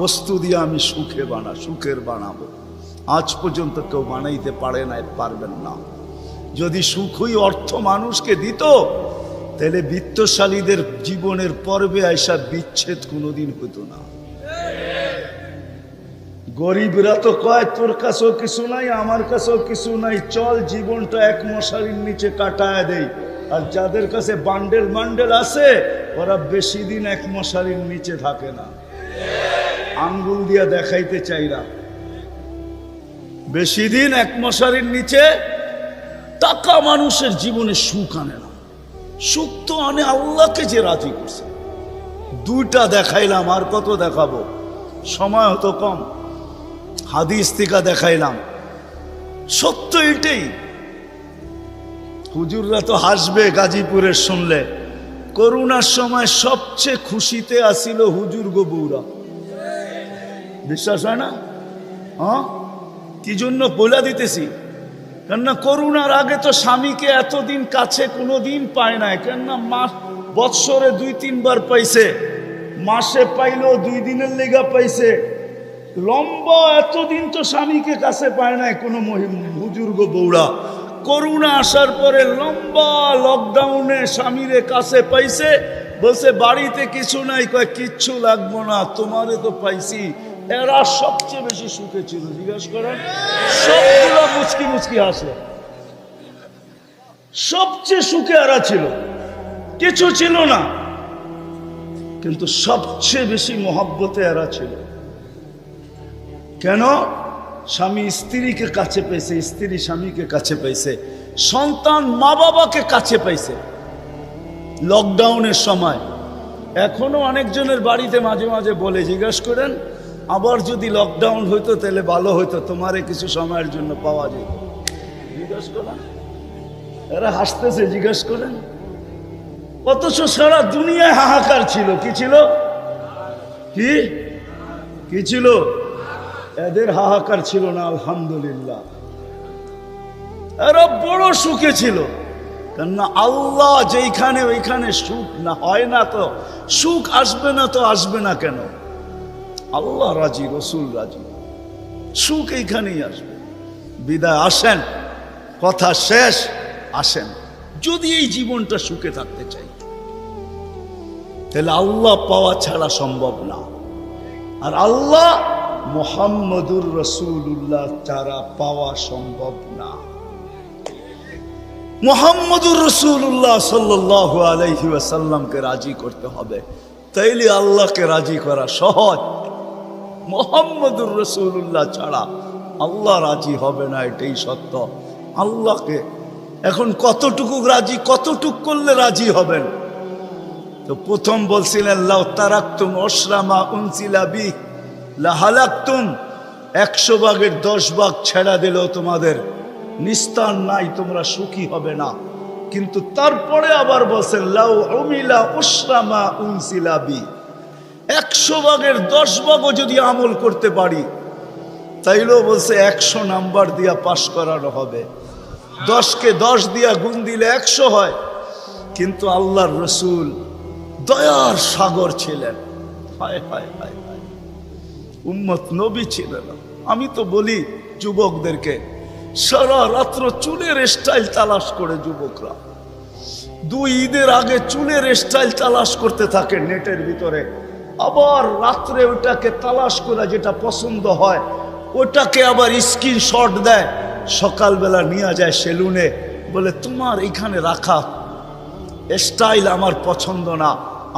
বস্তু দিয়ে আমি সুখের বানাবো, আজ পর্যন্ত কেউ বানাইতে পারবেন না। যদি সুখই অর্থ মানুষকে দিত, তাহলে বিত্তশালীদের জীবনের পর্বে আইসা বিচ্ছেদ কোনোদিন হতো না। গরিবরা তো কয় তোর কাছেও কিছু নাই, আমার কাছেও কিছু নাই, চল জীবনটা এক মশারির নিচে কাটায় দেই। আর যাদের কাছে বান্ডেল আছে, ওরা বেশি দিন এক মশারির নিচে থাকে না। আঙ্গুল দিয়া দেখাইতে চাইরা, বেশি দিন এক মশারির নিচে টাকা মানুষের জীবনে সুখ আনে না। সুখ তো আনে আল্লাহকে যে রাজি করছে। দুইটা দেখাইলাম, আর কত দেখাবো, সময় হতো কম। হাদিস থেকে দেখাইলাম, সত্য এটাই। হুজুররা তো হাসবে গাজীপুরের শুনলে। করোনার সময় সবচেয়ে খুশিতে আসিল হুজুর গো বউরা, বিশ্বাস হয় না? হ্যাঁ, কি জন্য বলে দিতেছি, কেননা করোনার আগে তো স্বামীকে এতদিন কাছে কোনোদিন পায় নাই। কেননা বৎসরে 2-3 বার পাইছে, মাসে পাইলো 2 দিনের লেগা পাইছে। লম্বা এতদিন তো স্বামীকে কাছে পায় নাই কোনো হুজুর গো বউরা। করোনা আসার পরে লম্বা লকডাউনে স্বামীরে কাছে পাইছে, বলছে বাড়িতে কিছু নাই, কয় কিচ্ছু লাগবো না, তোমারে তো পাইছি। এরা সবচেয়ে বেশি সুখে ছিল, জিজ্ঞেস করেন। সবগুলো মুচকি হাসে, সবচেয়ে সুখে এরা ছিল, কিছু ছিল না, কিন্তু সবচেয়ে বেশি মহব্বতে এরা ছিল। কেন? স্বামী স্ত্রীকে কাছে পাইছে, স্ত্রী স্বামীকে কাছে পাইছে, সন্তান মা বাবাকে কাছে পাইছে লকডাউনের সময়। এখনো অনেকজনের বাড়িতে মাঝে মাঝে বলে, জিজ্ঞেস করেন আবার যদি লকডাউন হইতো তাহলে ভালো হইতো, তোমারে কিছু সময়ের জন্য পাওয়া যেত। জিজ্ঞেস করেন, এরা হাসতেছে, জিজ্ঞেস করেন। অথচ সারা দুনিয়ায় হাহাকার ছিল। কি ছিল? কি ছিল? এদের হাহাকার ছিল না, আলহামদুলিল্লাহ। এরা বড় সুখে ছিল। কেননা আল্লাহ যেইখানে ওইখানে সুখ না হয় না, তো সুখ আসবে না, তো আসবে না কেন? আল্লাহ রাজি, রসুল রাজি, সুখ এইখানেই আসবে। বিদায় আসেন, কথা শেষ, আসেন। যদি এই জীবনটা সুখে থাকতে চাই, তাহলে আল্লাহ পাওয়া ছাড়া সম্ভব না। আর আল্লাহ মুহাম্মদুর রাসূলুল্লাহ ছাড়া পাওয়া সম্ভব না। মুহাম্মদুর রাসূলুল্লাহ সাল্লাল্লাহু আলাইহি ওয়াসাল্লামকে রাজি করতে হবে, তাইলে আল্লাহকে রাজি করা সহজ। মুহাম্মদুর রাসূলুল্লাহ ছাড়া আল্লাহ রাজি হবে না, এটাই সত্য। আল্লাহকে এখন কতটুকু রাজি, কতটুকু করলে রাজি হবেন? তো প্রথম বলছিলেন, লাউ তারাকতুম উশরামা উনসিলা বি লাহালাকতুম, 100 ভাগের 10 ভাগ ছেড়া দিলেও তোমাদের নিস্তার নাই, তোমরা সুখী হবে না। কিন্তু তারপরে আবার বলছেন, লাউ উমিলা উশরামা উনসিলা বি, 100 ভাগের 10 ভাগও যদি আমল করতে পারি, তাইলেও বলছে 100 নাম্বার দিয়া পাশ করানো হবে। 10কে 10 দিয়া গুণ দিলে 100 হয়। কিন্তু আল্লাহর রসুল দয়ার সাগর ছিলেন। হায় হায় হায় হায়, উম্মত নবী ছিলেন। আমি তো বলি যুবকদেরকে, সারা রাত্র চুলের স্টাইল তালাশ করে যুবকরা দুই ঈদের আগে চুলের স্টাইল তালাশ করতে থাকে নেটের ভিতরে, আবার রাত্রে ওটাকে তালাশ করে যেটা পছন্দ হয় ওটাকে আবার স্ক্রিনশট দেয়, সকালবেলা নিয়ে যায় সেলুনে, বলে তোমার এখানে রাখা স্টাইল আমার পছন্দ না,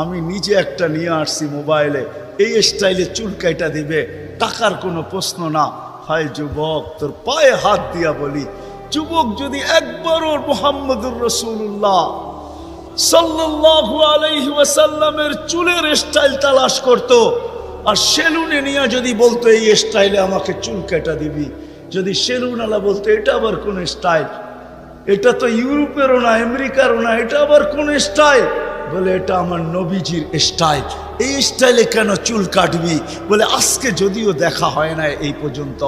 আমি নিজে একটা নিয়ে আসছি মোবাইলে, এই স্টাইলে চুল কাটা দিবে, টাকার কোনো প্রশ্ন না। হায় যুবক, তোর পায়ে হাত দিয়া বলি, যুবক যদি একবারও মুহাম্মদুর রাসূলুল্লাহ সাল্লাল্লাহু আলাইহি ওয়াসাল্লামের চুলের স্টাইল তালাশ করত, আর সেলুনে নিয়ে যদি বলতো এই স্টাইলে আমাকে চুল কাটা দিবি, যদি সেলুনওয়ালা বলতো এটা আবার কোন স্টাইল, এটা তো ইউরোপেরও না আমেরিকারও না, এটা আবার কোন স্টাইল, বলে এটা আমার নবীজির স্টাইল, এই স্টাইলে কেন চুল কাটবি? বলে আজকে যদিও দেখা হয় না এই পর্যন্ত,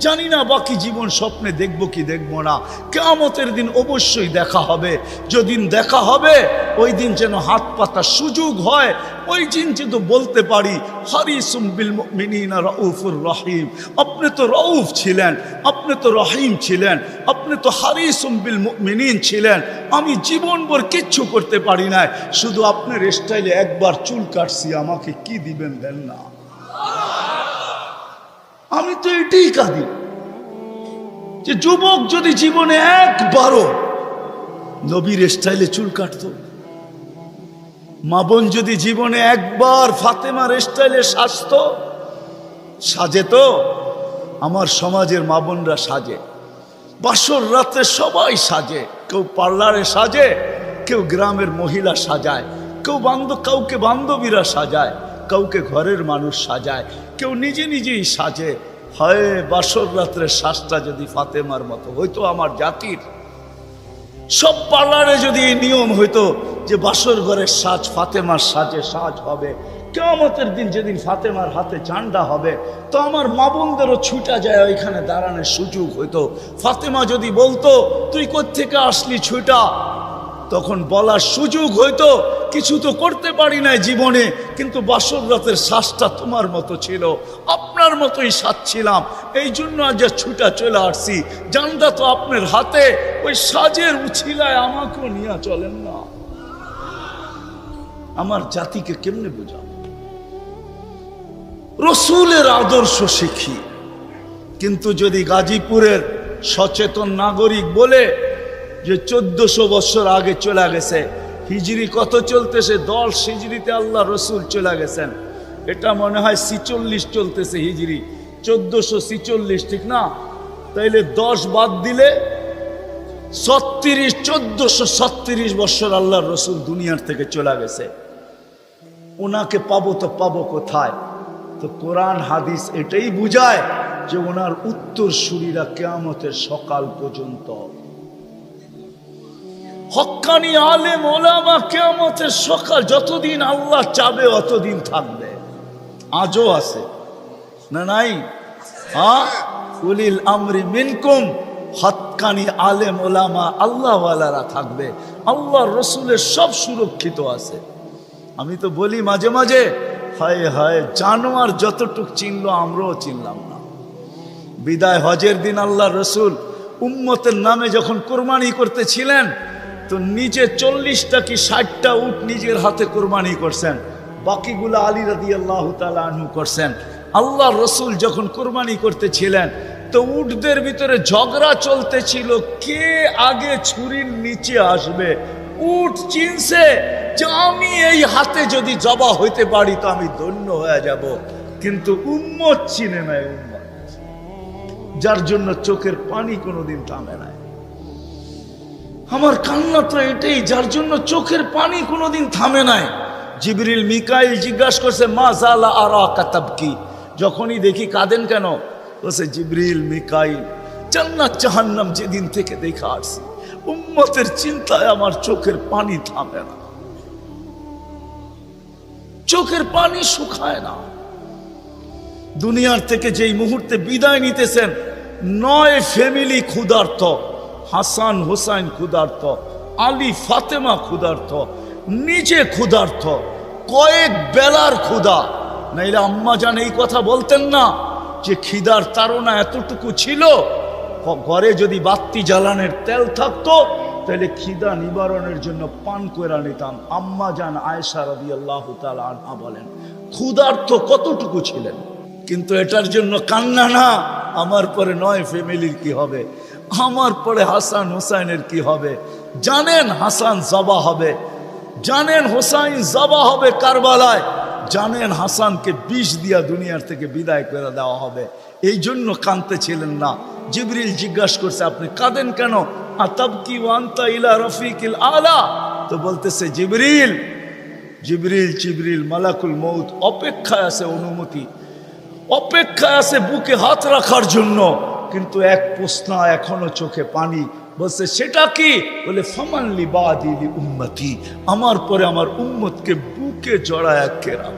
জানি না বাকি জীবন স্বপ্নে দেখবো কি দেখবো না, কিয়ামতের দিন অবশ্যই দেখা হবে, যেদিন দেখা হবে ওই দিন যেন হাত পাতার সুযোগ হয়, ওই দিন যেন বলতে পারি হারিসুম বিল মুমিনিনা রাউফুর রহিম, আপনি তো রউফ ছিলেন, আপনি তো রহিম ছিলেন, আপনি তো হারিসুম বিল মুমিনিন ছিলেন, আমি জীবনভর কিচ্ছু করতে পারি না, শুধু আপনার স্টাইলে একবার চুল কাটছি, আমাকে কি দিবেন দেন না। আমি তো এটাই কাঁদি যে যুবক যদি জীবনে একবারও নবীর স্টাইলে চুল কাটতো, মা বোন যদি জীবনে একবার ফাতেমার স্টাইলে সাজতো, সাজে তো আমার সমাজের মা বোনরা সাজে, বাসর রাতে সবাই সাজে, কেউ পার্লারে সাজে, কেউ গ্রামের মহিলা সাজায়, কেউ কাউকে বান্ধবীরা সাজায়, কাউকে ঘরের মানুষ সাজায়, কেউ নিজে নিজেই সাজে। হয় বাসর রাত্রের সাজটা যদি ফাতেমার মতো হইতো, আমার জাতির সব পার্লারে যদি এই নিয়ম হইতো যে বাসর ঘরের সাজ ফাতেমার সাজে সাজ হবে, কিয়ামতের দিন যেদিন ফাতেমার হাতে ঝান্ডা হবে তো আমার মা বোনদেরও ছুটা যায় ওইখানে দাঁড়ানোর সুযোগ হইতো। ফাতেমা যদি বলতো তুই কোত্থেকে আসলি ছুটা, তখন বলার সুযোগ হইতো কিছু তো করতে পারি না জীবনে, কিন্তু বাসর রাতের শ্বাসটা তোমার মতো ছিল, আপনার মতোই সাজছিলাম, এই জন্য আজ ছুটা চলে আসছি, জানটা তো আপনার হাতে, ওই সাজের উছিলায় আমাকেও নিয়ে চলেন না। আমার জাতিকে কেমনে বোঝাবো? রসুলের আদর্শ শিখি, কিন্তু যদি গাজীপুরের সচেতন নাগরিক বলে যে 1400 বছর আগে চলে গেছে, হিজরি কত চলতেছে? 10 হিজরিতে আল্লাহ রসুল চলে গেছেন, এটা মনে হয় 46 চলতেছে হিজরি, 1446, ঠিক না? তাইলে 10 বাদ দিলে 1436 বছর আল্লাহ রসুল দুনিয়ার থেকে চলে গেছে। ওনাকে পাবো তো পাবো কোথায়? তো কোরআন হাদিস এটাই বুঝায় যে ওনার উত্তরসূরিরা কিয়ামতের সকাল পর্যন্ত, হক্কানি আলেম ওলামা কিয়ামতের সকাল যতদিন আল্লাহ চাবে অতদিন থাকবে, আজও আছে না নাই? হ্যাঁ, উলিল আমরি মিনকুম, হক্কানি আলেম ওলামা আল্লাহওয়ালারা থাকবে, আল্লাহর রসুলের সব সুরক্ষিত আছে। আমি তো বলি মাঝে মাঝে, হায় হায় জানোয়ার যতটুক চিনলো আমরাও চিনলাম না। বিদায় হজের দিন আল্লাহ রসুল উম্মতের নামে যখন কোরবানি করতেছিলেন তো নিজে 40টা কি 60টা উট নিজের হাতে কোরবানি করছেন, বাকিগুলো আলী রাদিয়াল্লাহু তাআলা আনহু করছেন। আল্লাহ রসুল যখন কোরবানি করতেছিলেন তো উটদের ভিতরে ঝগড়া চলতেছিল, কে আগে ছুরির নিচে আসবে। উট চিনছে যে আমি এই হাতে যদি জবা হইতে পারি তো আমি ধন্য হয়ে যাব, কিন্তু উম্মত চিনে নাই, উম্মত যার জন্য চোখের পানি কোনোদিন থামে নাই। আমার কান্না তো এটাই, যার জন্য চোখের পানি কোনোদিন থামে নাই। জিবরিল মিকাইল জিজ্ঞাসা করছে মা জালা আরাকা তাবকি, যখনই দেখি কাঁদেন কেন? বলছে জিবরিল মিকাইল জান্নাত জাহান্নাম যেদিন থেকে দেখা আসছি উম্মতের চিন্তায় আমার চোখের পানি থামে না, চোখের পানি শুকায় না। দুনিয়ার থেকে যেই মুহূর্তে বিদায় নিতেছেন 9 ফ্যামিলি ক্ষুধার্ত, হাসান হোসাইন ক্ষুধার্ত, আলী ফাতেমা ক্ষুধার্ত, নিজে ক্ষুধার্ত, কয়েক বেলার ক্ষুধা। নাইলে আম্মা জান এই কথা বলতেন না যে খিদার তাড়না এতটুকু ছিল, ঘরে যদি বাতি জ্বালানোর তেল থাকতো তাহলে খিদা নিবারণের জন্য পান করে নিতাম। আম্মা জান আয়েশা রাদিয়াল্লাহু তাআলা আনহা বলেন, ক্ষুধার্ত কতটুকু ছিলেন, কিন্তু এটার জন্য কান্না না, আমার পরে 9 ফ্যামিলির কি হবে, আমার পরে হাসান হুসাইনের কি হবে। জানেন হাসান জবা হবে, জানেন হুসাইন জবা হবে কারবালায়, জানেন হাসানকে বিষ দিয়া দুনিয়ার থেকে বিদায় করে দেওয়া হবে, এই জন্য কাঁদতে ছিলেন না। জিবরিল জিজ্ঞাসা করছে, আপনি কাঁদেন কেন? আতাবকি ওয়ান্তা ইলা রফিকিল আলা। তো বলতেছে জিবরিল জিবরিল জিবরিল মালাকুল মউত অপেক্ষায় আছে, অনুমতি অপেক্ষায় আছে বুকে হাত রাখার জন্য, কিন্তু এক প্রশ্ন এখনো চোখে পানি। বলছে সেটা কি? বলে ফামান লি বাদি লি উম্মতি, আমার পরে আমার উম্মতকে বুকে জড়ায় কেরাম।